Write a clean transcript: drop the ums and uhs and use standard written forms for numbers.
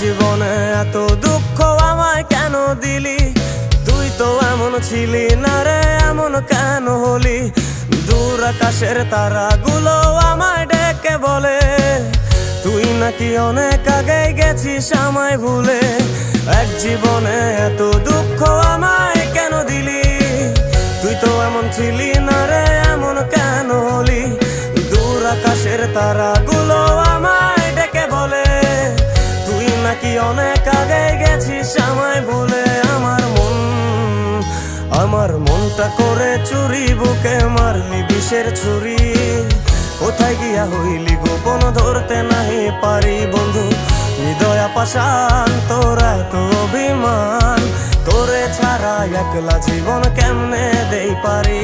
জীবনে এত দুঃখ আমায় কেন দিলি? তুই তো এমন ছিলি না রে, এমন কেন হলি? দূর আকাশের তারাগুলো আমায় ডেকে বলে তুই নাকি অনেক আগে গেছিস আমায় ভুলে। এক জীবনে এত দুঃখ আমায় কেন দিলি? তুই তো এমন ছিলি না রে, এমন কেন হলি? দূর আকাশের তারাগুলো আমায় ডেকে বলে তুই নাকি অনেক আগে গেছিস আমায় ভুলে। আমার মনটা করে চুরি, বুকে মারলি বিষের ছুরি। কোথায় গিয়া হইলি গোপন ধরতে নাহি পারি বন্ধু। হৃদয় পাষাণ তোর এত অভিমান, তোরে ছাড়া একলা জীবন কেমনে দেই পারি?